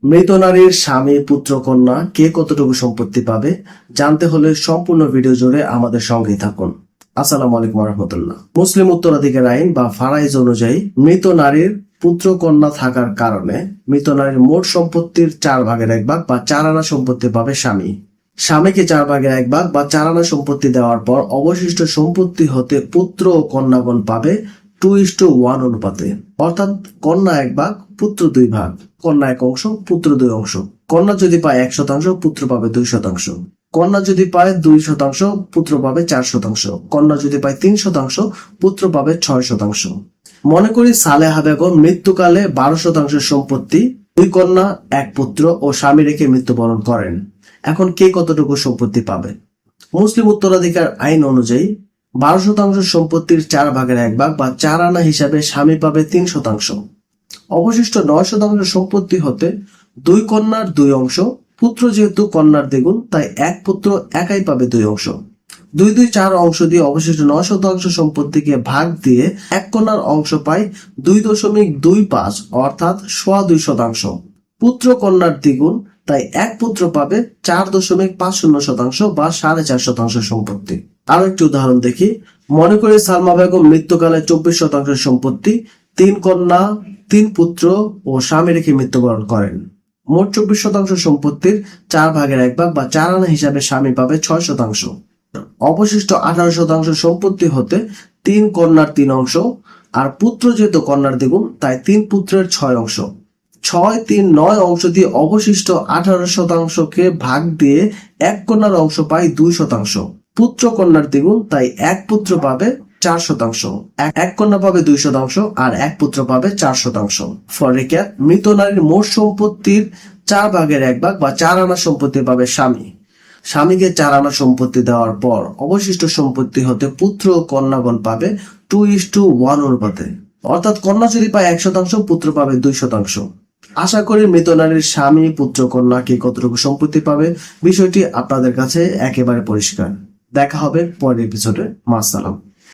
মৃত নারীর স্বামী, পুত্র, কন্যা কে কতটুকু সম্পত্তি পাবে জানতে হলে সম্পূর্ণ ভিডিও জুড়ে আমাদের সঙ্গেই থাকুন। আসসালামু আলাইকুম রহমতুল্লাহ। মুসলিম উত্তরাধিকার আইন বা ফারাইজ অনুযায়ী মৃত নারীর পুত্র কন্যা থাকার কারণে মৃত নারীর মোট সম্পত্তির 4/1 বা 4 আনা সম্পত্তি পাবে স্বামী। স্বামীকে 4/1 বা 4 আনা সম্পত্তি দেওয়ার পর অবশিষ্ট সম্পত্তি হতে পুত্র ও কন্যাগণ পাবে 2:1 অনুপাতে, অর্থাৎ কন্যা 1 ভাগ, পুত্র 2 ভাগ। কন্যা 1 অংশ, পুত্র 2 অংশ। কন্যা যদি পায় 1%, পুত্র পাবে 2%। কন্যা যদি পায় 2%, পুত্র পাবে 4%। কন্যা যদি পায় 3%, পুত্র পাবে 6%। মনে করি সালেহা বেগম মৃত্যুকালে 12% সম্পত্তি, 2 কন্যা 1 পুত্র ও স্বামী রেখে মৃত্যুবরণ করেন। এখন কে কতটুকু সম্পত্তি পাবে? মুসলিম উত্তরাধিকার আইন অনুযায়ী 12% সম্পত্তির 4/1 বা 4 আনা হিসাবে স্বামী পাবে 3%। অবশিষ্ট 9% সম্পত্তি হতে 2 কন্যার 2 অংশ, পুত্র যেহেতু কন্যার দ্বিগুণ তাই 1 পুত্র একাই পাবে 2 অংশ। 2/4 অংশ দিয়ে অবশিষ্ট 9% সম্পত্তিকে ভাগ দিয়ে 1 কন্যার অংশ পায় 2.25, অর্থাৎ 2.25%। পুত্র কন্যার দ্বিগুণ তাই 1 পুত্র পাবে 4.50% বা 4.5% সম্পত্তি। আরো একটি উদাহরণ দেখি। মনে করি সালমা বেগম মৃত্যুকালে 24% সম্পত্তি, 3 কন্যা 3 পুত্র ও স্বামী রেখে মৃত্যুবরণ করেন। মোট 24% সম্পত্তির 4/1 বা 4 আনা হিসাবে স্বামী পাবে 6%। অবশিষ্ট 18% সম্পত্তি হতে 3 কন্যার 3 অংশ, আর পুত্র যেহেতু কন্যার দ্বিগুণ তাই 3 পুত্রের 6 অংশ। 6, 3, 9 অংশ দিয়ে অবশিষ্ট 18%কে ভাগ দিয়ে 1 কন্যার অংশ পাই 2%। পুত্র কন্যার দ্বিগুণ তাই 1 পুত্র পাবে 4%। 1 কন্যা পাবে 2% আর 1 পুত্র পাবে 4%। ফর রিক্যাপ, মৃত নারীর মোট সম্পত্তির 4/1 বা 4 আনা সম্পত্তি পাবে স্বামী। স্বামীকে 4 আনা সম্পত্তি দেওয়ার পর অবশিষ্ট সম্পত্তি হতে পুত্র ও কন্যাগণ পাবে 2:1 অনুপাতে, অর্থাৎ কন্যা যদি পায় 1%, পুত্র পাবে 2%। আশা করি মৃত নারীর স্বামী, পুত্র, কন্যা কে কতটুকু সম্পত্তি পাবে বিষয়টি আপনাদের কাছে একেবারে পরিষ্কার। দেখা হবে পরের এপিসোডে। মাস সালাম।